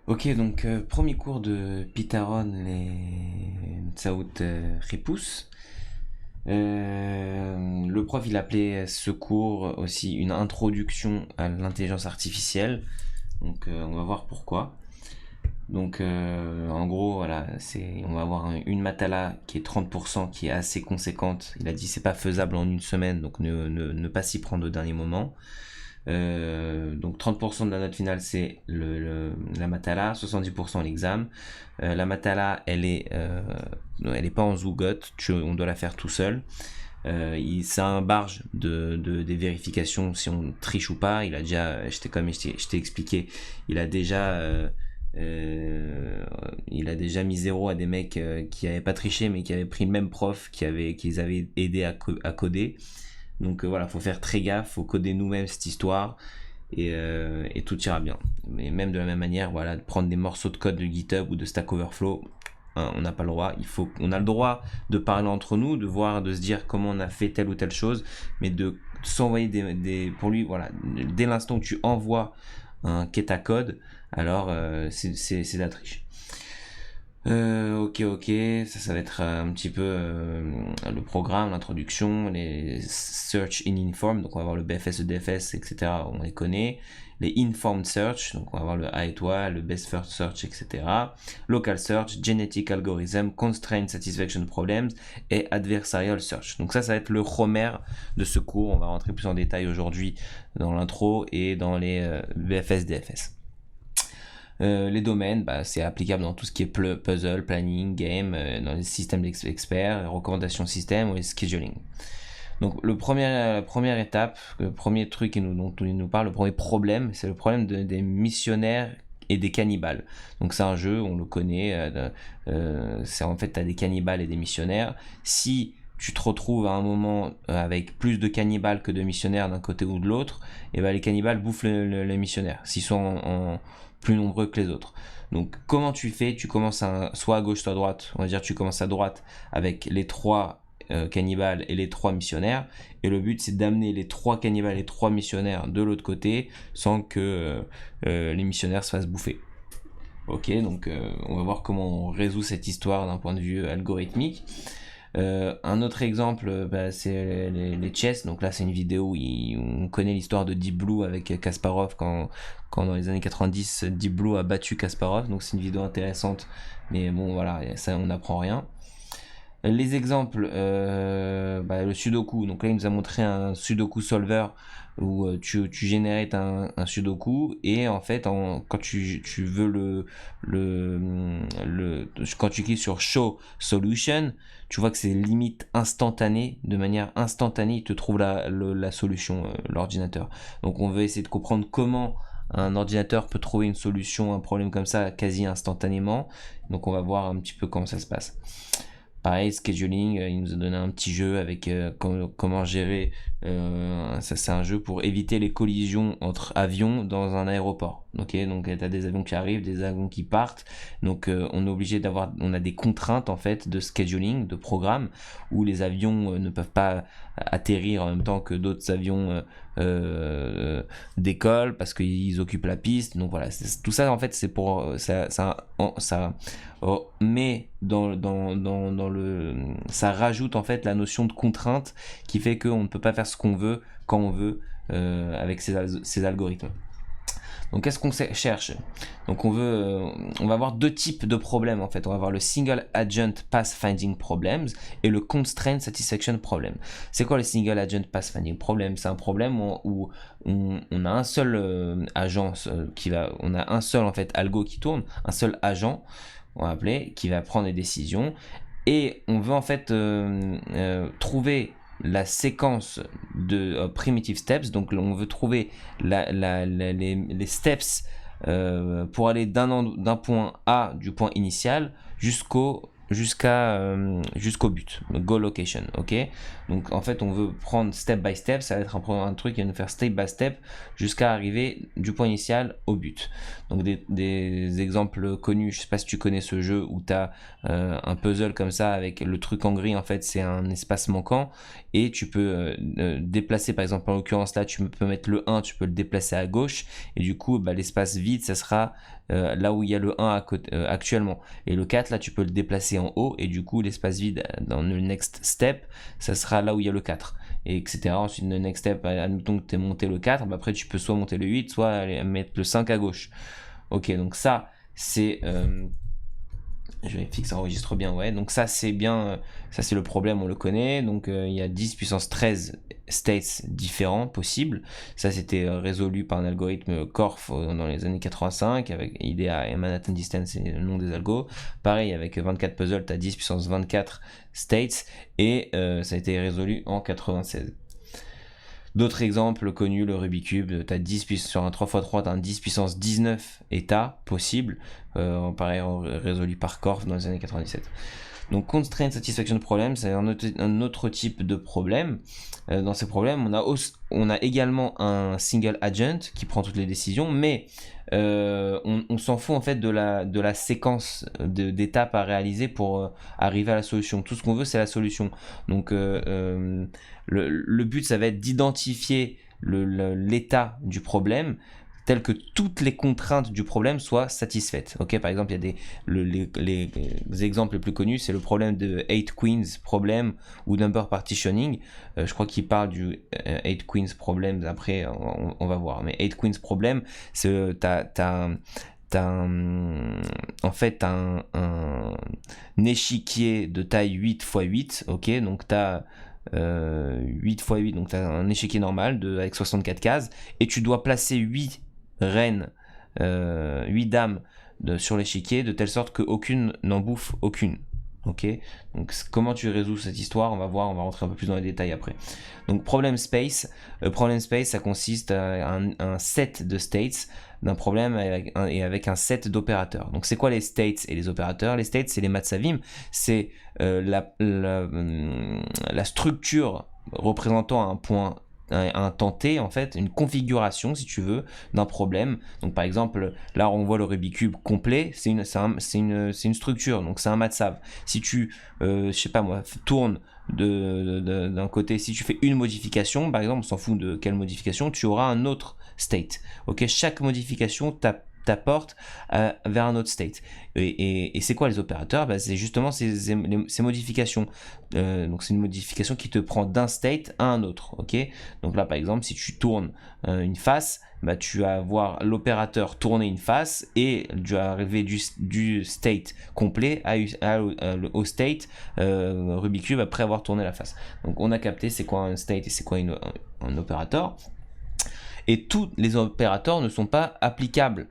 Ok, donc premier cours de Pitaron les Tsaout Ripus. Le prof il appelait ce cours aussi une introduction à l'intelligence artificielle. Donc on va voir pourquoi. Donc en gros voilà, on va avoir une matala qui est 30% qui est assez conséquente. Il a dit c'est pas faisable en une semaine, donc ne pas s'y prendre au dernier moment. Donc 30% de la note finale c'est la matala, 70% l'examen. La matala elle est pas en Zougot, on doit la faire tout seul. C'est un barge des vérifications si on triche ou pas. Il a déjà, comme je t'ai expliqué, il a déjà il a déjà mis zéro à des mecs qui avaient pas triché mais qui avaient pris le même prof qui les avait aidés à coder. Donc voilà, faut faire très gaffe, faut coder nous-mêmes cette histoire et tout ira bien. Mais même de la même manière, voilà, de prendre des morceaux de code de GitHub ou de Stack Overflow, hein, on n'a pas le droit. On a le droit de parler entre nous, de voir, de se dire comment on a fait telle ou telle chose, mais de s'envoyer pour lui, voilà, dès l'instant que tu envoies un quête code, alors c'est de la triche. Ok, ça va être un petit peu le programme, l'introduction, les search in inform, donc on va avoir le BFS, le DFS, etc. On les connaît. Les informed search, donc on va avoir le A étoile, le best first search, etc. Local search, genetic algorithm, constraint satisfaction problems et adversarial search. Donc ça va être le Homer de ce cours. On va rentrer plus en détail aujourd'hui dans l'intro et dans les BFS, DFS. Les domaines, c'est applicable dans tout ce qui est puzzle, planning, game, dans les systèmes d'experts, recommandations système ou les scheduling. Donc la première étape, le premier truc dont il nous parle, le premier problème, c'est le problème des missionnaires et des cannibales. Donc c'est un jeu, on le connaît, c'est en fait t'as des cannibales et des missionnaires. Si tu te retrouves à un moment avec plus de cannibales que de missionnaires d'un côté ou de l'autre, et ben les cannibales bouffent les missionnaires, s'ils sont plus nombreux que les autres. Donc comment tu fais? Tu commences soit à gauche soit à droite. On va dire tu commences à droite avec les trois cannibales et les trois missionnaires, et le but c'est d'amener les trois cannibales et les trois missionnaires de l'autre côté sans que les missionnaires se fassent bouffer. Ok, donc on va voir comment on résout cette histoire d'un point de vue algorithmique. Un autre exemple, c'est les chess. Donc là, c'est une vidéo où on connaît l'histoire de Deep Blue avec Kasparov quand dans les années 90, Deep Blue a battu Kasparov. Donc c'est une vidéo intéressante, mais bon, voilà, ça, on n'apprend rien. Les exemples, le Sudoku. Donc là, il nous a montré un Sudoku solver où tu génères un Sudoku et en fait, quand tu veux quand tu cliques sur Show Solution, tu vois que c'est limite instantané, de manière instantanée, il te trouve la solution, l'ordinateur. Donc on veut essayer de comprendre comment un ordinateur peut trouver une solution à un problème comme ça quasi instantanément. Donc on va voir un petit peu comment ça se passe. Pareil, scheduling, il nous a donné un petit jeu avec comment gérer. Ça, c'est un jeu pour éviter les collisions entre avions dans un aéroport. Ok, donc tu as des avions qui arrivent, des avions qui partent. Donc on est obligé on a des contraintes en fait de scheduling, de programme, où les avions ne peuvent pas atterrir en même temps que d'autres avions décollent parce qu'ils occupent la piste. Donc voilà, tout ça en fait c'est pour ça mais ça rajoute en fait la notion de contrainte qui fait qu'on ne peut pas faire ce qu'on veut quand on veut avec ces algorithmes. Donc qu'est-ce qu'on cherche? Donc on va avoir deux types de problèmes en fait. On va avoir le single agent path finding problems et le constraint satisfaction problem. C'est quoi le single agent path finding problem? C'est un problème où on a un seul agent on a un seul en fait algo qui tourne, un seul agent on va appeler qui va prendre des décisions et on veut en fait trouver la séquence de primitive steps. Donc on veut trouver les steps pour aller d'un point A du point initial jusqu'au but, donc goal location. Ok, donc en fait on veut prendre step by step, ça va être un truc qui va nous faire step by step jusqu'à arriver du point initial au but. Donc des exemples connus, je sais pas si tu connais ce jeu où tu as un puzzle comme ça avec le truc en gris, en fait c'est un espace manquant et tu peux déplacer, par exemple en l'occurrence là tu peux mettre le 1, tu peux le déplacer à gauche et du coup l'espace vide ça sera là où il y a le 1 à côté, actuellement. Et le 4, là, tu peux le déplacer en haut, et du coup, l'espace vide dans le next step, ça sera là où il y a le 4. Et etc. Ensuite, le next step, admettons que tu aies monté le 4, bah après, tu peux soit monter le 8, soit aller mettre le 5 à gauche. Ok, donc ça, c'est... je vérifie que ça enregistre bien, ouais. Donc ça, c'est bien, ça c'est le problème, on le connaît. Donc il y a 10 puissance 13 states différents possibles. Ça, c'était résolu par un algorithme Corf dans les années 85 avec IDEA et Manhattan Distance, c'est le nom des algos. Pareil, avec 24 puzzles, tu as 10 puissance 24 states et ça a été résolu en 96. D'autres exemples connus, le Rubik's Cube, tu as 10 sur un 3x3, tu as un 10 puissance 19 états possibles, pareil résolu par Corf dans les années 97. Donc constraint satisfaction problem, c'est un autre type de problème. Dans ces problèmes, on a également un single agent qui prend toutes les décisions, mais on s'en fout en fait de la séquence d'étapes à réaliser pour arriver à la solution. Tout ce qu'on veut, c'est la solution. Donc le but, ça va être d'identifier l'état du problème tel que toutes les contraintes du problème soient satisfaites. Ok, par exemple, il y a les exemples les plus connus, c'est le problème de 8 queens problem ou number partitioning. Je crois qu'il parle du 8 queens problem. Après, on va voir. Mais 8 queens problem, c'est t'as en fait un échiquier de taille 8 x 8. Ok, donc t'as 8 x 8, donc tu as un échiquier normal avec 64 cases, et tu dois placer 8 reines, 8 dames sur l'échiquier, de telle sorte qu'aucune n'en bouffe aucune. Ok, donc comment tu résous cette histoire, on va voir, on va rentrer un peu plus dans les détails après. Donc problem space, ça consiste à un set de states d'un problème avec un set d'opérateurs. Donc c'est quoi les states et les opérateurs? Les states, c'est les matsavim, c'est la structure représentant un point, un temps t, en fait, une configuration, si tu veux, d'un problème. Donc par exemple, là on voit le Rubik's Cube complet, c'est une structure, donc c'est un matsav. Si tu, je sais pas moi, tournes d'un côté, si tu fais une modification, par exemple, on s'en fout de quelle modification, tu auras un autre state. Ok, chaque modification t'apporte vers un autre state. Et c'est quoi les opérateurs? C'est justement ces modifications. Donc c'est une modification qui te prend d'un state à un autre. Ok, donc là par exemple, si tu tournes une face, tu vas avoir l'opérateur tourner une face et tu vas arriver du state complet au state Rubik's Cube après avoir tourné la face. Donc on a capté c'est quoi un state et c'est quoi un opérateur. Et tous les opérateurs ne sont pas applicables.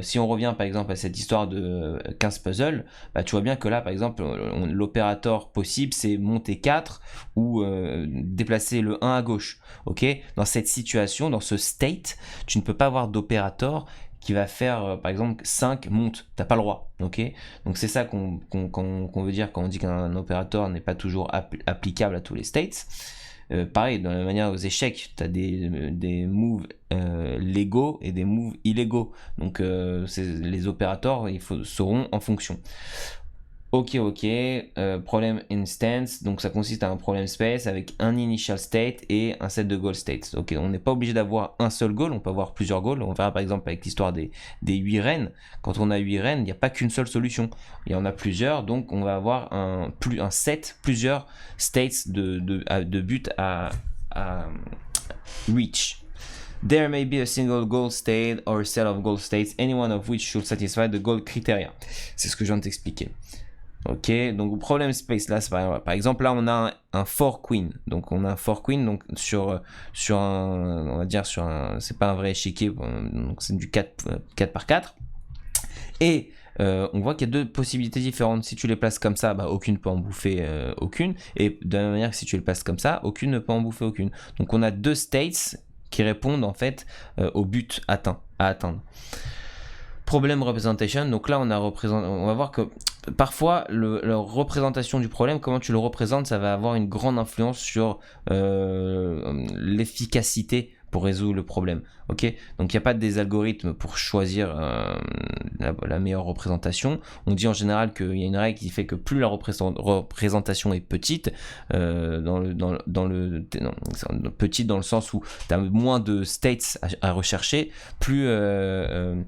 Si on revient par exemple à cette histoire de 15 puzzles, tu vois bien que là par exemple l'opérateur possible c'est monter 4 ou déplacer le 1 à gauche. Ok, dans cette situation, dans ce state, tu ne peux pas avoir d'opérateur qui va faire par exemple 5 montes, t'as pas le droit. Ok, donc c'est ça qu'on veut dire quand on dit qu'un opérateur n'est pas toujours applicable à tous les states. Pareil, dans la manière aux échecs, tu as des moves légaux et des moves illégaux. Donc les opérateurs seront en fonction. Ok, problème instance, donc ça consiste à un problème space avec un initial state et un set de goal states. Ok, on n'est pas obligé d'avoir un seul goal, on peut avoir plusieurs goals. On verra par exemple avec l'histoire des 8 reines. Quand on a 8 reines, il n'y a pas qu'une seule solution. Il y en a plusieurs, donc on va avoir plusieurs states de but à reach. There may be a single goal state or a set of goal states, any one of which should satisfy the goal criteria. C'est ce que je viens de t'expliquer. Ok, donc problème space, là, c'est par exemple, là, on a un 4 queen. Donc, on a un 4 queen, donc sur un, on va dire, c'est pas un vrai échiquier, donc c'est du 4 par 4. Et on voit qu'il y a deux possibilités différentes. Si tu les places comme ça, aucune peut en bouffer aucune. Et de la même manière que si tu les places comme ça, aucune ne peut en bouffer aucune. Donc, on a deux states qui répondent, en fait, au but à atteindre. Problem representation, donc là on va voir que parfois la représentation du problème, comment tu le représentes, ça va avoir une grande influence sur l'efficacité pour résoudre le problème. Ok, donc il n'y a pas des algorithmes pour choisir la meilleure représentation. On dit en général qu'il y a une règle qui fait que plus la représentation est petite, petite dans le sens où tu as moins de states à rechercher, plus elle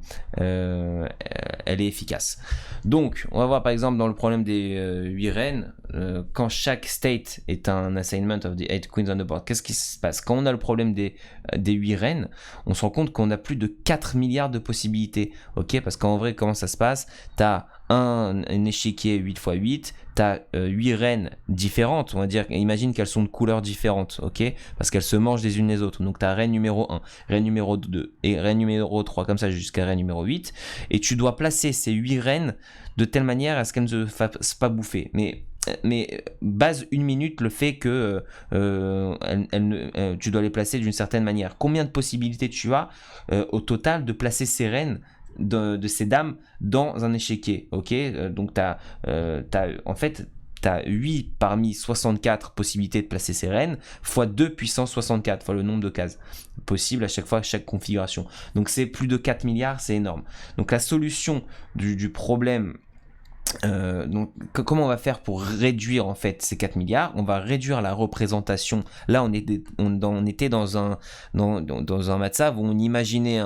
est efficace. Donc, on va voir par exemple dans le problème des 8 reines, quand chaque state est un assignment of the 8 queens on the board, qu'est-ce qui se passe? Quand on a le problème des 8 reines, on se rend compte qu'on a plus de 4 milliards de possibilités, ok? Parce qu'en vrai, comment ça se passe? T'as un échiquier 8 x 8, t'as 8 reines différentes, on va dire, imagine qu'elles sont de couleurs différentes, ok? Parce qu'elles se mangent les unes les autres. Donc t'as reine numéro 1, reine numéro 2 et reine numéro 3, comme ça jusqu'à reine numéro 8, et tu dois placer ces 8 reines de telle manière à ce qu'elles ne se fassent pas bouffer. Mais base une minute le fait que tu dois les placer d'une certaine manière. Combien de possibilités tu as au total de placer ces reines de ces dames dans un échiquier, ok? Donc en fait t'as 8 parmi 64 possibilités de placer ces reines fois 2 puissance 64 fois le nombre de cases possibles à chaque fois, à chaque configuration. Donc c'est plus de 4 milliards, c'est énorme. Donc la solution du problème, donc comment on va faire pour réduire en fait ces 4 milliards? On va réduire la représentation. Là on était dans un matzav où on imaginait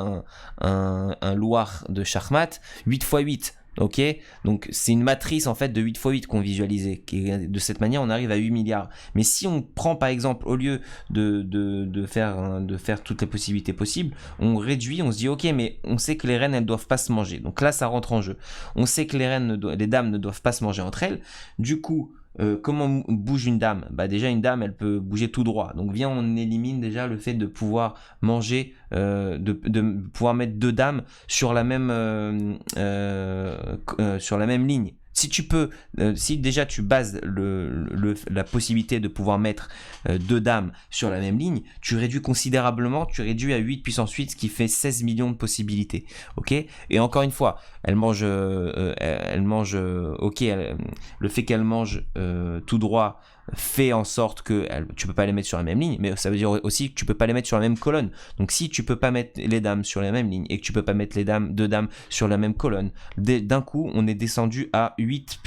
un Loir de Shachmat 8 x 8. Ok, donc c'est une matrice en fait de 8 x 8 qu'on visualisait. De cette manière, on arrive à 8 milliards. Mais si on prend par exemple, au lieu de faire toutes les possibilités possibles, on réduit, on se dit ok, mais on sait que les reines elles doivent pas se manger. Donc là, ça rentre en jeu. On sait que les dames ne doivent pas se manger entre elles. Du coup, comment bouge une dame? Bah déjà une dame elle peut bouger tout droit, donc viens on élimine déjà le fait de pouvoir manger, de pouvoir mettre 2 dames sur la même ligne. Si tu peux, si déjà tu bases la possibilité de pouvoir mettre 2 dames sur la même ligne, tu réduis considérablement, tu réduis à 8 puissance 8, ce qui fait 16 millions de possibilités. Ok? Et encore une fois, elle mange, ok, le fait qu'elle mange tout droit fait en sorte que tu peux pas les mettre sur la même ligne, mais ça veut dire aussi que tu peux pas les mettre sur la même colonne. Donc si tu peux pas mettre les dames sur la même ligne et que tu peux pas mettre 2 dames sur la même colonne, d'un coup on est descendu à 8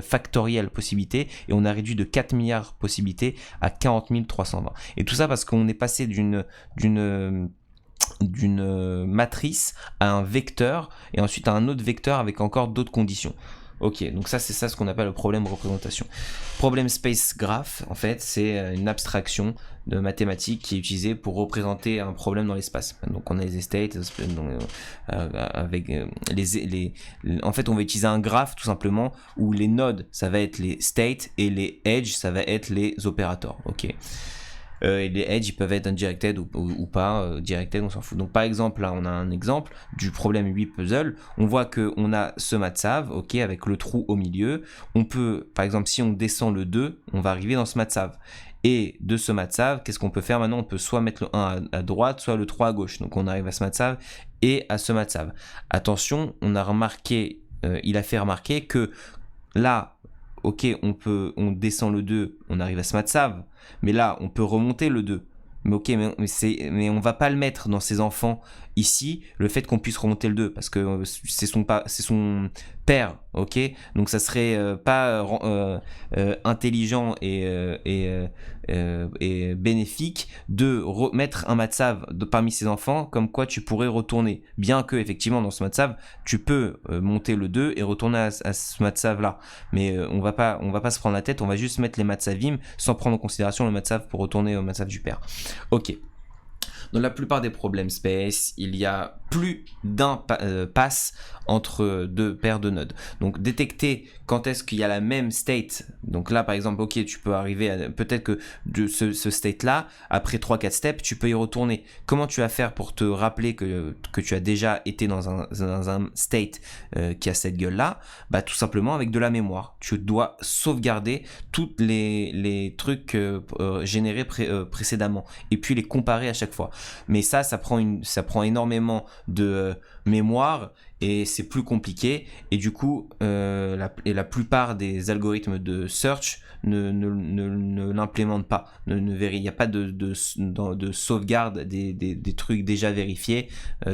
factorielles possibilités et on a réduit de 4 milliards possibilités à 40 320. Et tout ça parce qu'on est passé d'une matrice à un vecteur et ensuite à un autre vecteur avec encore d'autres conditions. Ok, donc ça c'est ça ce qu'on appelle le problème représentation. Problème space graph, en fait, c'est une abstraction de mathématiques qui est utilisée pour représenter un problème dans l'espace. Donc on a les states, avec en fait on va utiliser un graphe tout simplement où les nodes ça va être les states et les edges ça va être les opérateurs. Ok. Et les edges ils peuvent être undirected ou pas, directed, on s'en fout. Donc par exemple là on a un exemple du problème 8 puzzle, on voit qu'on a ce matzav, ok, avec le trou au milieu. On peut, par exemple si on descend le 2, on va arriver dans ce matzav. Et de ce matzav, qu'est-ce qu'on peut faire maintenant? On peut soit mettre le 1 à droite, soit le 3 à gauche. Donc on arrive à ce matzav et à ce matzav. Attention, il a fait remarquer que là, ok, on descend le 2, on arrive à ce matzav, mais là, on peut remonter le 2. Mais ok, mais on va pas le mettre dans ses enfants ici, le fait qu'on puisse remonter le 2, parce que c'est son père, ok? Donc ça serait pas intelligent et bénéfique de mettre un matzav parmi ses enfants, comme quoi tu pourrais retourner. Bien que, effectivement, dans ce matzav, tu peux monter le 2 et retourner à ce matzav là. Mais on va pas se prendre la tête, on va juste mettre les matzavim sans prendre en considération le matzav pour retourner au matzav du père. Ok. Dans la plupart des problèmes space, il y a plus d'un pass entre 2 paires de nodes. Donc détecter quand est-ce qu'il y a la même state. Donc là par exemple, ok, tu peux arriver à peut-être que de ce state là, après 3-4 steps, tu peux y retourner. Comment tu vas faire pour te rappeler que tu as déjà été dans un state qui a cette gueule là? Bah tout simplement avec de la mémoire. Tu dois sauvegarder tous les trucs générés précédemment et puis les comparer à chaque fois. Mais ça prend énormément de mémoire et c'est plus compliqué, et du coup la plupart des algorithmes de search ne l'implémentent pas, il n'y a pas de sauvegarde des trucs déjà vérifiés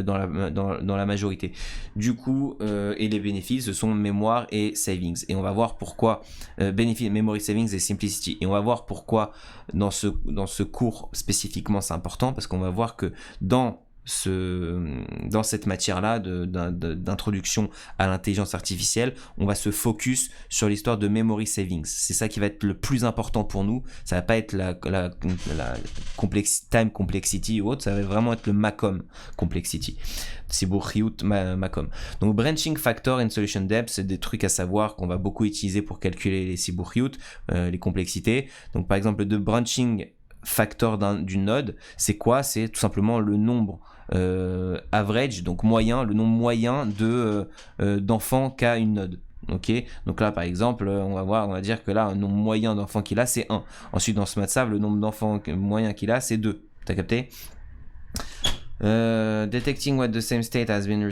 dans la majorité. Du coup, et les bénéfices, ce sont mémoire et savings. Et on va voir pourquoi memory savings et simplicity. Et on va voir pourquoi dans ce cours spécifiquement c'est important, parce qu'on va voir que dans cette matière-là d'introduction à l'intelligence artificielle, on va se focus sur l'histoire de memory savings. C'est ça qui va être le plus important pour nous. Ça va pas être la time complexity ou autre, ça va vraiment être le MACOM complexity. Sibouriout MACOM. Donc branching factor and solution depth, c'est des trucs à savoir qu'on va beaucoup utiliser pour calculer les Sibouriout, les complexités. Donc par exemple, le branching factor d'une node, c'est quoi? C'est tout simplement le nombre average, donc moyen, le nombre moyen d'enfants qu'a une node. Ok, donc là par exemple on va dire que là un nombre moyen d'enfants qu'il a c'est 1. Ensuite dans ce MATLAB, le nombre d'enfants moyen qu'il a c'est 2. T'as capté? Detecting what the same state has been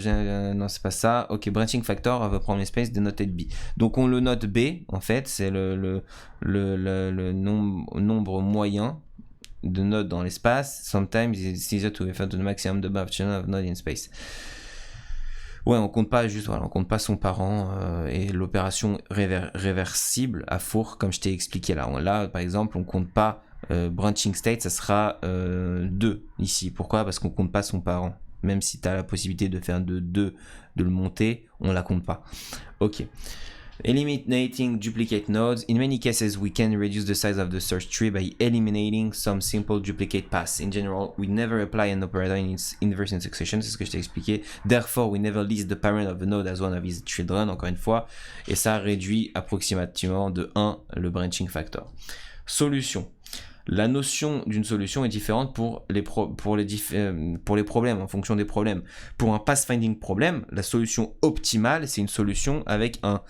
non c'est pas ça. Ok, branching factor of a problem space denoted B. Donc on le note B en fait, c'est le nombre moyen de nodes dans l'espace. Sometimes it's easier to refer to the maximum number of children of nodes in space. Ouais, on compte pas on compte pas son parent et l'opération réversible à four comme je t'ai expliqué là. Là, par exemple, on compte pas branching state, ça sera 2 ici. Pourquoi? Parce qu'on compte pas son parent. Même si tu as la possibilité de faire de le monter, on la compte pas. Ok. Eliminating duplicate nodes. In many cases, we can reduce the size of the search tree by eliminating some simple duplicate paths. In general, we never apply an operator in its inverse in succession. C'est ce que je t'ai expliqué. Therefore, we never list the parent of the node as one of his children, encore une fois. Et ça réduit approximativement de 1 le branching factor. Solution. La notion d'une solution est différente pour les problèmes, en fonction des problèmes. Pour un pathfinding problème, la solution optimale, c'est une solution avec un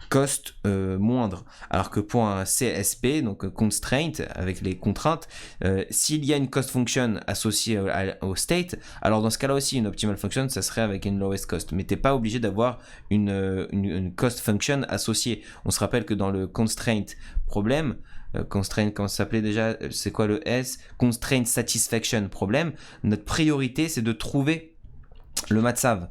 cost moindre, alors que pour un CSP, donc constraint, avec les contraintes, s'il y a une cost function associée au state, alors dans ce cas-là aussi une optimal function, ça serait avec une lowest cost, mais t'es pas obligé d'avoir une cost function associée. On se rappelle que dans le constraint problème, constraint, comment ça s'appelait déjà, c'est quoi le S, constraint satisfaction problème, notre priorité c'est de trouver le MATSAV,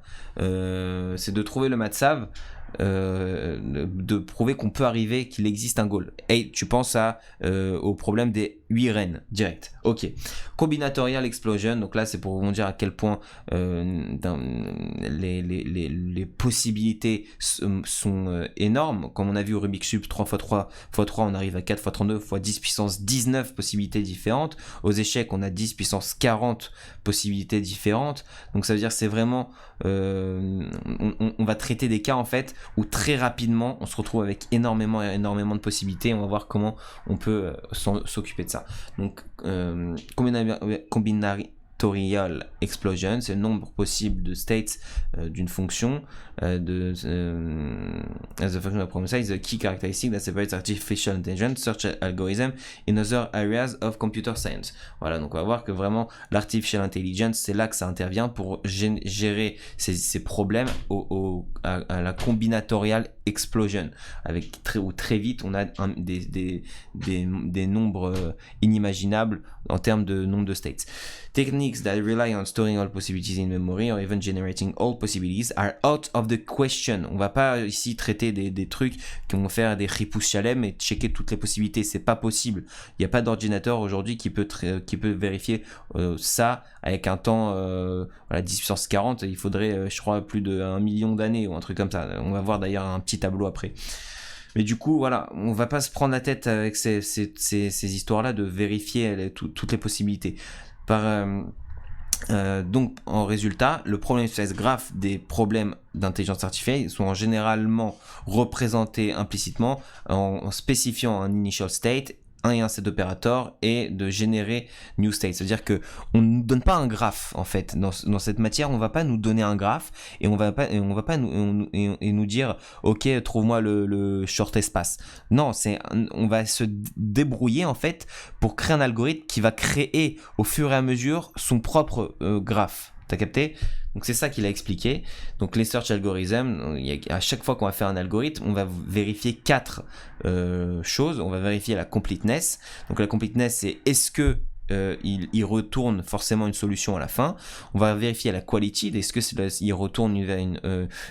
de prouver qu'on peut arriver, qu'il existe un goal. Et tu penses au problème des 8 reines direct. Ok. Combinatorial explosion. Donc là, c'est pour vous dire à quel point les possibilités sont énormes. Comme on a vu au Rubik's Cube, 3x3 x 3, on arrive à 4x32 x 10 puissance 19 possibilités différentes. Aux échecs, on a 10 puissance 40 possibilités différentes. Donc ça veut dire que c'est vraiment on va traiter des cas en fait où très rapidement on se retrouve avec énormément de possibilités. On va voir comment on peut s'occuper de ça. Donc combinatorial explosion, c'est le nombre possible de states d'une fonction as a function of problem size, the key characteristic that separates artificial intelligence search algorithm in other areas of computer science. Voilà, donc on va voir que vraiment l'artificial intelligence, c'est là que ça intervient pour gérer ces problèmes à la combinatorial explosion, avec très vite on a des nombres inimaginables en termes de nombre de states. Techniques that rely on storing all possibilities in memory or even generating all possibilities are out of the question. On va pas ici traiter des trucs qui vont faire des ripous chalem et checker toutes les possibilités. C'est pas possible. Il n'y a pas d'ordinateur aujourd'hui qui peut vérifier ça avec un temps 10 puissance 40. Il faudrait, je crois, plus de 1 million d'années ou un truc comme ça. On va voir d'ailleurs un petit tableau après. Mais du coup, voilà, on va pas se prendre la tête avec ces histoires-là de vérifier toutes les possibilités. Donc, en résultat, le problème space graph des problèmes d'intelligence artificielle sont généralement représentés implicitement en spécifiant un initial state, un set opérateur et de générer new state. C'est-à-dire que on ne donne pas un graphe en fait dans cette matière. On va pas nous donner un graphe et on va pas nous dire ok, trouve-moi le short espace. Non, on va se débrouiller en fait pour créer un algorithme qui va créer au fur et à mesure son propre graphe. T'as capté? Donc c'est ça qu'il a expliqué. Donc les search algorithms, à chaque fois qu'on va faire un algorithme, on va vérifier 4 choses. On va vérifier la completeness. Donc la completeness, c'est est-ce que il retourne forcément une solution à la fin. On va vérifier la quality, est-ce qu'il retourne vers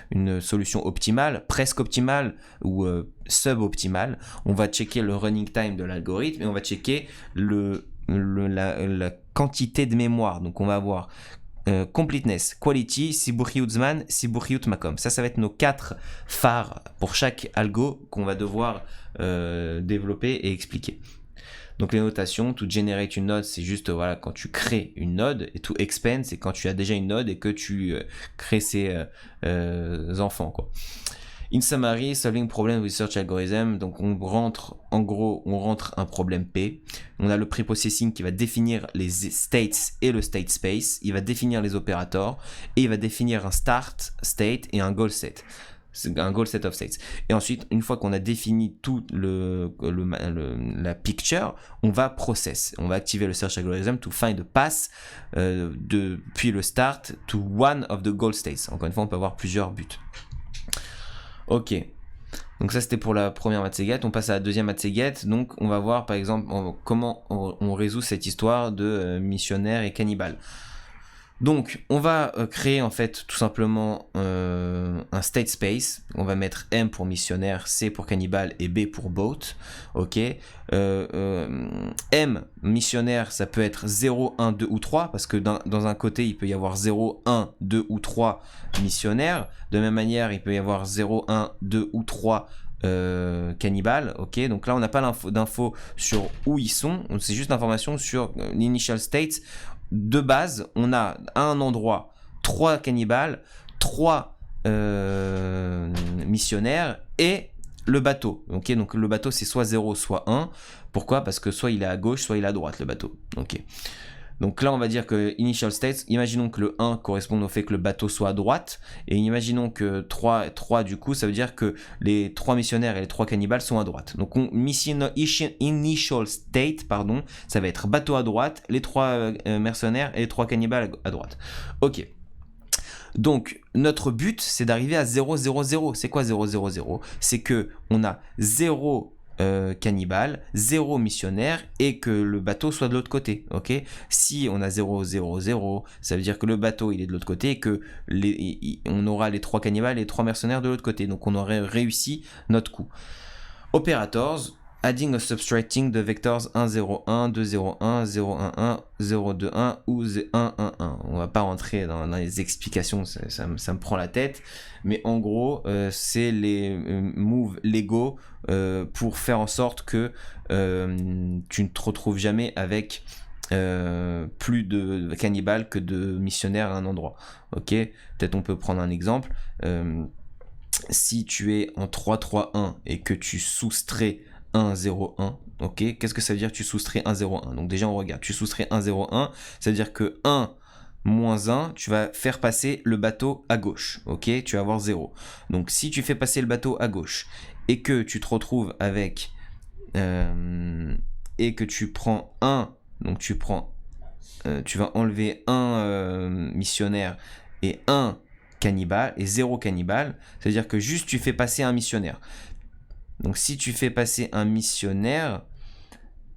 une solution optimale, presque optimale ou suboptimale. On va checker le running time de l'algorithme et on va checker la quantité de mémoire. Donc on va avoir completeness, quality, siburiut zman, siburiut makom. Ça va être nos 4 phares pour chaque algo qu'on va devoir développer et expliquer. Donc les notations, to generate une node, c'est juste voilà quand tu crées une node, et to expand, c'est quand tu as déjà une node et que tu crées ses enfants, quoi. In summary, solving problem with search algorithm, donc on rentre un problème P, on a le preprocessing qui va définir les states et le state space, il va définir les opérateurs, et il va définir un start state et un goal state. C'est un goal set of states. Et ensuite, une fois qu'on a défini tout la picture, on va process. On va activer le search algorithm to find a path depuis le start to one of the goal states. Encore une fois, on peut avoir plusieurs buts. Ok. Donc ça, c'était pour la première Matsegat. On passe à la deuxième Matsegat. Donc, on va voir, par exemple, comment on résout cette histoire de missionnaire et cannibale. Donc, on va créer en fait tout simplement un state space. On va mettre M pour missionnaire, C pour cannibale et B pour boat. Ok. M, missionnaire, ça peut être 0, 1, 2 ou 3 parce que dans un côté, il peut y avoir 0, 1, 2 ou 3 missionnaires. De même manière, il peut y avoir 0, 1, 2 ou 3 cannibales. Ok. Donc là, on n'a pas d'infos sur où ils sont. C'est juste l'information sur l'initial state. De base, on a à un endroit 3 cannibales, 3 missionnaires et le bateau. Okay, donc le bateau c'est soit 0 soit 1. Pourquoi ? Parce que soit il est à gauche, soit il est à droite le bateau. Okay. Donc là on va dire que initial states, imaginons que le 1 correspond au fait que le bateau soit à droite, et imaginons que 3 du coup ça veut dire que les 3 missionnaires et les 3 cannibales sont à droite. Donc initial state, ça va être bateau à droite, les 3 mercenaires et les 3 cannibales à droite. Ok. Donc notre but c'est d'arriver à 0, 0, 0. C'est quoi 0, 0, 0 ? C'est que on a 0 cannibale, 0 missionnaire et que le bateau soit de l'autre côté. Ok. Si on a 0, 0, 0, ça veut dire que le bateau il est de l'autre côté et que on aura les 3 cannibales et les 3 mercenaires de l'autre côté. Donc on aurait réussi notre coup. Operators, adding or subtracting the vectors 1, 0, 1, 2, 0, 1, 0, 1, 1, 0, 2, 1 ou 1, 1, 1. On va pas rentrer dans les explications, ça me prend la tête. Mais en gros, c'est les moves légaux pour faire en sorte que tu ne te retrouves jamais avec plus de cannibales que de missionnaires à un endroit. Ok, peut-être on peut prendre un exemple. Si tu es en 3-3-1 et que tu soustrais 1, 0, 1, ok, qu'est-ce que ça veut dire que tu soustrais 1, 0, 1 ? Donc déjà on regarde, tu soustrais 1, 0, 1, ça veut dire que 1 moins 1, tu vas faire passer le bateau à gauche, ok, tu vas avoir 0. Donc si tu fais passer le bateau à gauche et que tu te retrouves avec et que tu prends 1, donc tu vas enlever 1 missionnaire et 1 cannibale et 0 cannibale, ça veut dire que juste tu fais passer un missionnaire. Donc si tu fais passer un missionnaire,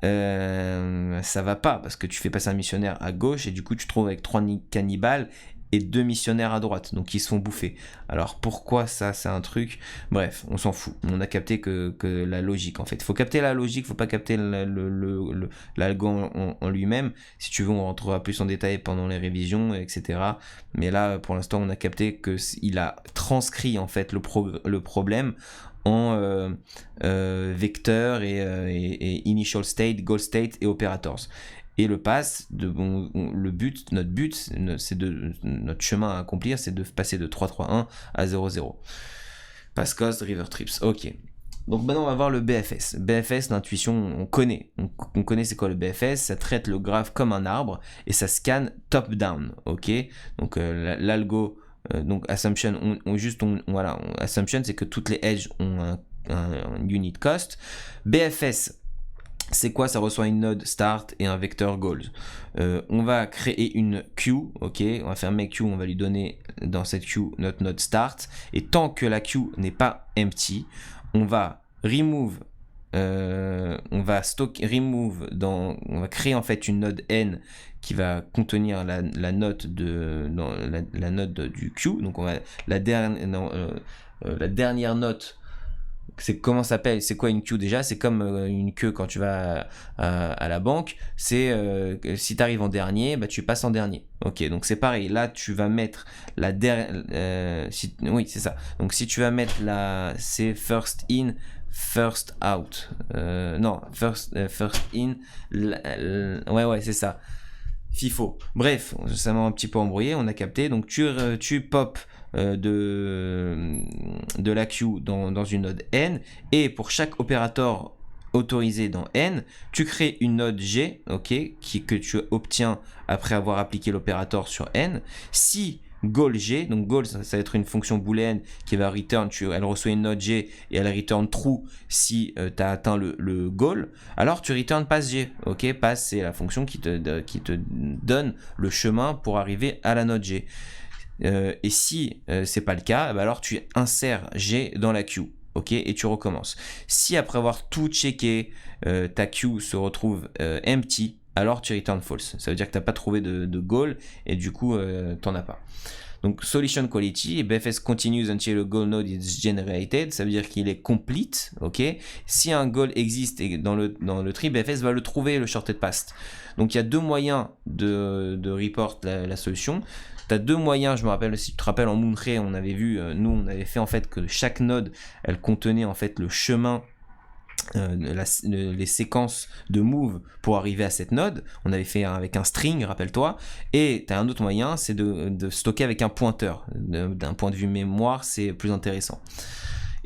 ça va pas parce que tu fais passer un missionnaire à gauche et du coup tu te trouves avec 3 cannibales et 2 missionnaires à droite, donc ils se font bouffer. Alors pourquoi ça, c'est un truc, bref, on s'en fout, on a capté que la logique en fait, faut capter la logique, faut pas capter l'algo en lui-même. Si tu veux on rentrera plus en détail pendant les révisions, etc. Mais là pour l'instant on a capté qu'il a transcrit en fait le problème en vecteur et initial state, goal state et operators. Et le pass, notre but, notre chemin à accomplir, c'est de passer de 3-3-1 à 0-0. Pass cost, river trips. Ok. Donc maintenant on va voir le BFS. BFS, l'intuition, on connaît. On connaît c'est quoi le BFS. Ça traite le graphe comme un arbre et ça scanne top-down. Ok. Donc l'algo. Donc assumption, assumption c'est que toutes les edges ont un unit cost. BFS, c'est quoi? Ça reçoit une node start et un vecteur goals. On va créer une queue, ok? On va faire make queue, on va lui donner dans cette queue notre node start. Et tant que la queue n'est pas empty, on va remove, on va créer en fait une node n qui va contenir la note la note du queue. Donc on va la dernière note. C'est comment ça s'appelle? C'est quoi une queue déjà? C'est comme une queue quand tu vas à la banque. C'est si tu arrives en dernier, bah tu passes en dernier. Ok, donc c'est pareil. Là, tu vas mettre la dernière. Oui, c'est ça. Donc si tu vas mettre c'est first in, first out. Non, first in. Ouais, c'est ça. FIFO. Bref, ça m'a un petit peu embrouillé, on a capté. Donc tu pop de la queue dans une node n, et pour chaque opérateur autorisé dans n, tu crées une node g, ok, que tu obtiens après avoir appliqué l'opérateur sur n. Si goal g, donc goal ça va être une fonction booléenne qui va return, elle reçoit une node g et elle return true si tu as atteint le goal, alors tu return pass g, ok, pass c'est la fonction qui te donne le chemin pour arriver à la node g. Et si c'est pas le cas, bah alors tu insères g dans la queue, ok, et tu recommences. Si après avoir tout checké, ta queue se retrouve empty, alors tu return false. Ça veut dire que tu n'as pas trouvé de goal et du coup t'en as pas. Donc solution quality, BFS continues until a goal node is generated, ça veut dire qu'il est complete, ok. Si un goal existe dans le tree, BFS va le trouver, le shorted path. Donc il y a deux moyens de report la solution. Tu as deux moyens, je me rappelle, si tu te rappelles en Moonray, on avait vu, nous on avait fait en fait que chaque node, elle contenait en fait le chemin, les séquences de move pour arriver à cette node. On avait fait avec un string, rappelle-toi. Et tu as un autre moyen, c'est de stocker avec un pointeur. D'un point de vue mémoire, c'est plus intéressant.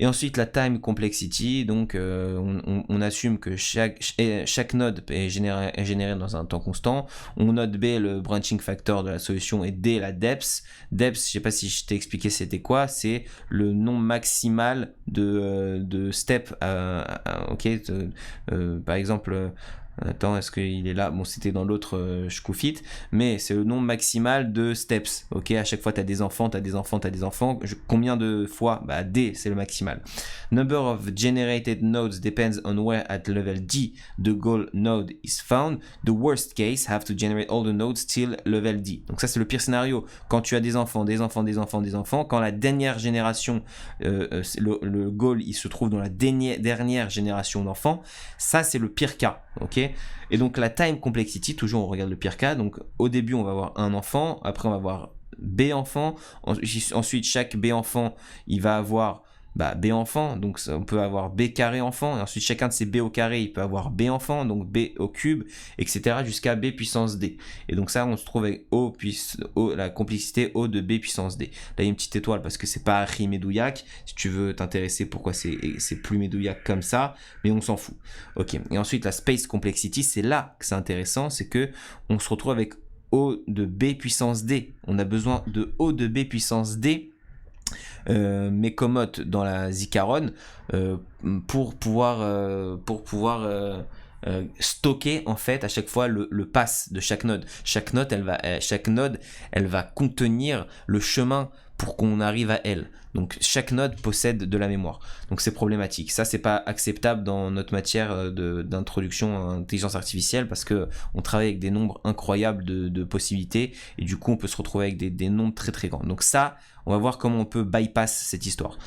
Et ensuite la time complexity, donc on assume que chaque node est générée dans un temps constant. On note B le branching factor de la solution et D la depth. Depth, je sais pas si je t'ai expliqué c'était quoi, c'est le nombre maximal de steps. Ok, par exemple. Attends, est-ce qu'il est là? Bon, c'était dans l'autre Shkoufit, mais c'est le nombre maximal de steps. Ok, à chaque fois, tu as des enfants. Combien de fois? Bah, D, c'est le maximal. Number of generated nodes depends on where at level D the goal node is found. The worst case have to generate all the nodes till level D. Donc ça, c'est le pire scénario. Quand tu as des enfants, quand la dernière génération, le goal, il se trouve dans la dernière génération d'enfants, ça, c'est le pire cas. Ok, et donc la time complexity, toujours on regarde le pire cas. Donc au début on va avoir un enfant, après on va avoir B enfant, ensuite chaque B enfant il va avoir B enfant, donc on peut avoir B carré enfant, et ensuite chacun de ces B au carré il peut avoir B enfant, donc B au cube, etc. jusqu'à B puissance D. Et donc ça on se trouve avec la complexité O de B puissance D. Là il y a une petite étoile parce que c'est pas Medouillac, si tu veux t'intéresser pourquoi c'est plus Medouillac comme ça, mais on s'en fout. Ok, et ensuite la space complexity, c'est là que c'est intéressant, c'est que on se retrouve avec O de B puissance D. On a besoin de O de B puissance D mécomote dans la Zikaron pour pouvoir stocker en fait à chaque fois le pass de chaque node. Chaque node elle va contenir le chemin pour qu'on arrive à elle. Donc chaque node possède de la mémoire. Donc c'est problématique. Ça c'est pas acceptable dans notre matière d'introduction à l'intelligence artificielle parce que on travaille avec des nombres incroyables de possibilités et du coup on peut se retrouver avec des nombres très très grands. Donc ça, on va voir comment on peut bypass cette histoire.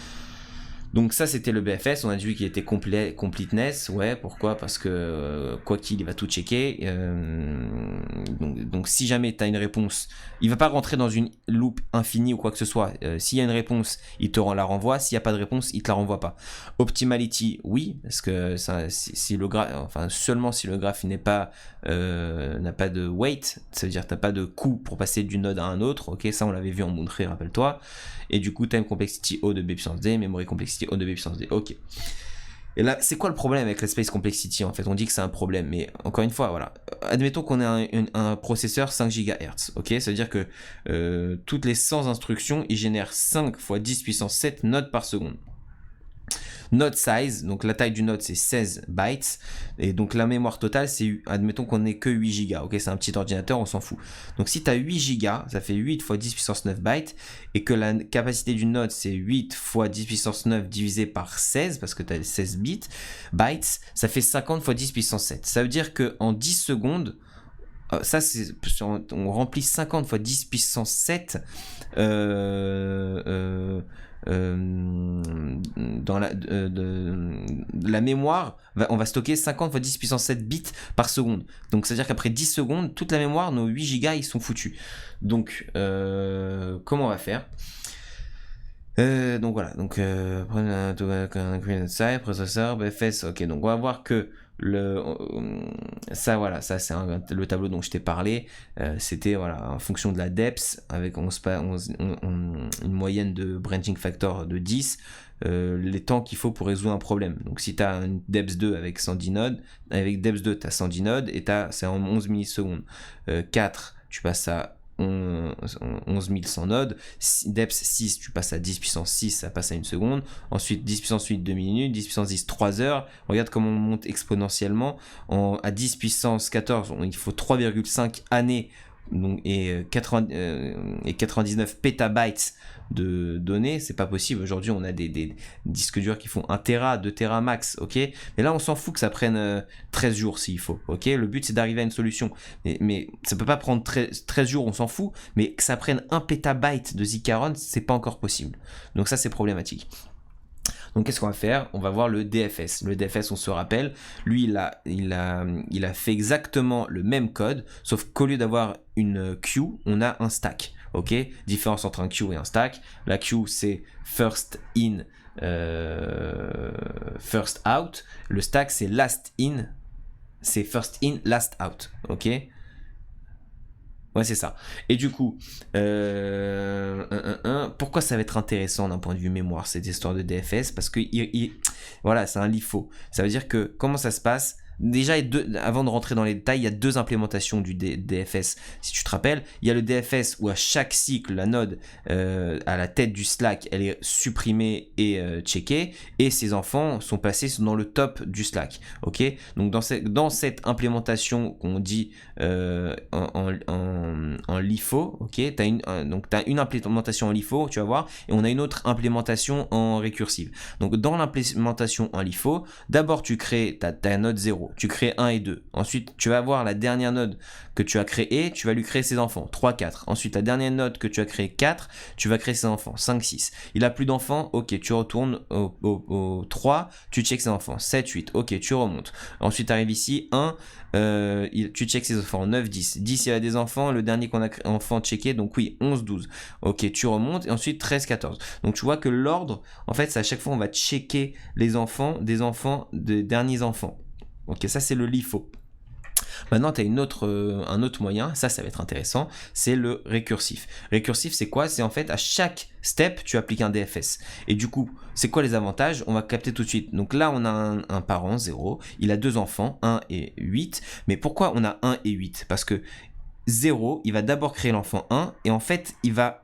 Donc ça c'était le BFS, on a dit qu'il était completeness, ouais, pourquoi? Parce que quoi qu'il, il va tout checker, donc si jamais tu as une réponse, il va pas rentrer dans une loop infinie ou quoi que ce soit, s'il y a une réponse, il te la renvoie, s'il n'y a pas de réponse, il te la renvoie pas. Optimality, oui, parce que ça, si le graphe, enfin seulement si le graphe n'a pas de weight, ça veut dire que tu n'as pas de coût pour passer d'une node à un autre, ok, ça on l'avait vu en Moonray, rappelle-toi. Et du coup, time complexity O de B puissance D, memory complexity O de B puissance D. Ok. Et là, c'est quoi le problème avec la space complexity? En fait, on dit que c'est un problème, mais encore une fois, voilà. Admettons qu'on ait un processeur 5 GHz, ok? Ça veut dire que toutes les 100 instructions, il génère 5 fois 10 puissance 7 nodes par seconde. Node size, donc la taille du node c'est 16 bytes, et donc la mémoire totale c'est, admettons qu'on ait que 8 gigas, ok, c'est un petit ordinateur, on s'en fout. Donc si tu as 8 gigas, ça fait 8 fois 10 puissance 9 bytes, et que la capacité du node c'est 8 fois 10 puissance 9 divisé par 16, parce que tu as 16 bytes, ça fait 50 fois 10 puissance 7. Ça veut dire qu'en 10 secondes, ça c'est, on remplit 50 fois 10 puissance 7 dans la mémoire, on va stocker 50 fois 10 puissance 7 bits par seconde. Donc c'est à dire qu'après 10 secondes, toute la mémoire, nos 8 gigas, ils sont foutus. Donc comment on va faire? Donc voilà, donc processeur, BFS, ok, donc on va voir que ça voilà, ça c'est le tableau dont je t'ai parlé, c'était voilà en fonction de la depth avec une moyenne de branching factor de 10, les temps qu'il faut pour résoudre un problème. Donc si tu as une depth 2 avec 110 nodes, avec depth 2 tu as 110 nodes et c'est en 11 millisecondes. 4 tu passes à 11100 nodes, depth 6 tu passes à 10 puissance 6, ça passe à 1 seconde, ensuite 10 puissance 8 2 minutes, 10 puissance 10 3 heures, regarde comment on monte exponentiellement, à 10 puissance 14 il faut 3,5 années, donc, et 99 pétabytes de données, c'est pas possible. Aujourd'hui on a des disques durs qui font 1 Tera, 2 Tera max, ok, mais là on s'en fout que ça prenne 13 jours s'il faut, ok, le but c'est d'arriver à une solution, mais ça peut pas prendre 13 jours, on s'en fout, mais que ça prenne 1 pétabyte de Zcaron, c'est pas encore possible, donc ça c'est problématique. Donc qu'est-ce qu'on va faire? On va voir le DFS. Le DFS, on se rappelle, lui il a fait exactement le même code, sauf qu'au lieu d'avoir une queue, on a un stack. Ok, différence entre un queue et un stack. La queue c'est first in, first out. Le stack c'est last in, c'est first in, last out. Ok. Ouais, c'est ça. Et du coup, pourquoi ça va être intéressant d'un point de vue mémoire, cette histoire de DFS? Parce que voilà, c'est un LIFO. Ça veut dire que, comment ça se passe? Déjà, avant de rentrer dans les détails, il y a 2 implémentations du DFS. Si tu te rappelles, il y a le DFS où à chaque cycle, la node à la tête du Slack, elle est supprimée et checkée, et ses enfants sont passés dans le top du Slack. Ok, donc dans cette implémentation qu'on dit en LIFO, ok, donc tu as une implémentation en LIFO, tu vas voir, et on a une autre implémentation en récursive. Donc dans l'implémentation en LIFO, d'abord tu crées ta node 0. Tu crées 1 et 2. Ensuite, tu vas avoir la dernière node que tu as créée, tu vas lui créer ses enfants. 3, 4. Ensuite, la dernière node que tu as créée, 4, tu vas créer ses enfants. 5, 6. Il a plus d'enfants, ok, tu retournes au 3, tu checks ses enfants. 7, 8, ok, tu remontes. Ensuite, tu arrives ici, 1, tu checks ses enfants. 9, 10. 10, il y a des enfants, le dernier qu'on a enfant checké, donc oui, 11, 12. Ok, tu remontes, et ensuite 13, 14. Donc tu vois que l'ordre, en fait, c'est à chaque fois, on va checker les enfants, des derniers enfants. Ok, ça c'est le LIFO. Maintenant, tu as un autre moyen, ça va être intéressant, c'est le récursif. Récursif, c'est quoi? C'est en fait à chaque step, tu appliques un DFS. Et du coup, c'est quoi les avantages? On va capter tout de suite. Donc là, on a un parent, 0, il a 2 enfants, 1 et 8. Mais pourquoi on a 1 et 8? Parce que 0, il va d'abord créer l'enfant 1, et en fait, il va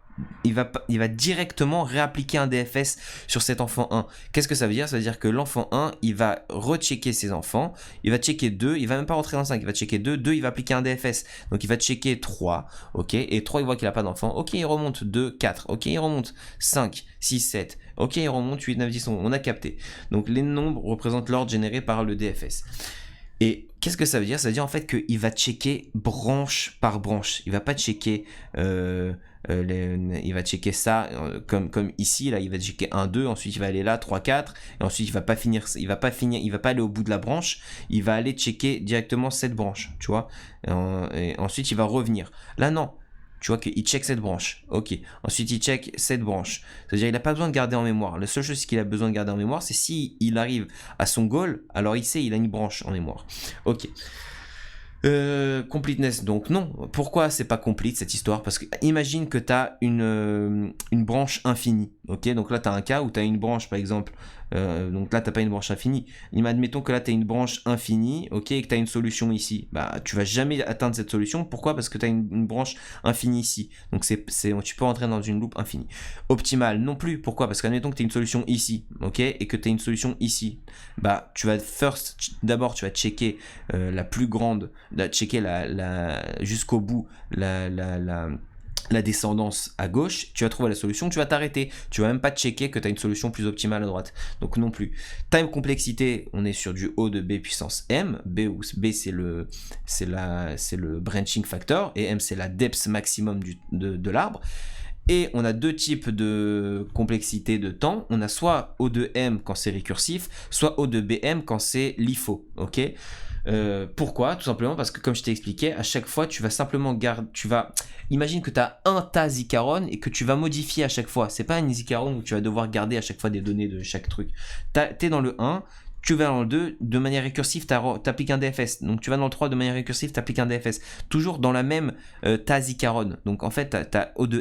directement réappliquer un DFS sur cet enfant 1. Qu'est-ce que ça veut dire? Ça veut dire que l'enfant 1, il va rechecker ses enfants, il va checker 2, il va même pas rentrer dans 5, il va checker 2, il va appliquer un DFS. Donc il va checker 3, ok, et 3 il voit qu'il a pas d'enfant, ok, il remonte 2, 4, ok, il remonte 5, 6, 7, ok, il remonte 8, 9, 10, 11, on a capté. Donc les nombres représentent l'ordre généré par le DFS. Et qu'est-ce que ça veut dire? Ça veut dire en fait qu'il va checker branche par branche. Il va pas checker, il va checker ça comme ici là. Il va checker 1, 2, ensuite il va aller là 3, 4, et ensuite il va pas aller au bout de la branche. Il va aller checker directement cette branche, tu vois. Et ensuite il va revenir. Là non. Tu vois qu'il check cette branche. Ok. Ensuite, il check cette branche. C'est-à-dire qu'il n'a pas besoin de garder en mémoire. La seule chose qu'il a besoin de garder en mémoire, c'est s'il arrive à son goal, alors il sait, il a une branche en mémoire. Ok. Completeness, donc non. Pourquoi c'est pas complete cette histoire? Parce que imagine que tu as une branche infinie, Ok, donc là, tu as un cas où tu as une branche, par exemple. Donc là, tu n'as pas une branche infinie. Admettons que là, tu as une branche infinie, ok, et que tu as une solution ici. Bah, tu vas jamais atteindre cette solution. Pourquoi? Parce que tu as une branche infinie ici. Donc, tu peux entrer dans une loupe infinie. Optimale, non plus. Pourquoi? Parce qu'admettons que tu as une solution ici, ok, et que tu as une solution ici. Bah, tu vas d'abord, tu vas checker la plus grande, checker jusqu'au bout la descendance à gauche, tu vas trouver la solution, tu vas t'arrêter. Tu vas même pas checker que tu as une solution plus optimale à droite. Donc non plus. Time complexité, on est sur du O de B puissance M. B c'est le branching factor et M c'est la depth maximum de l'arbre. Et on a deux types de complexité de temps. On a soit O de M quand c'est récursif, soit O de BM quand c'est LIFO. Ok. Pourquoi? Tout simplement parce que, comme je t'ai expliqué, à chaque fois, tu vas simplement imagine que tu as un tas Zikaron et que tu vas modifier à chaque fois. C'est pas un Zikaron où tu vas devoir garder à chaque fois des données de chaque truc. T'es dans le 1, tu vas dans le 2, de manière récursive, t'appliques un DFS. Donc tu vas dans le 3, de manière récursive, t'appliques un DFS. Toujours dans la même tas Zikaron. Donc en fait, t'as O de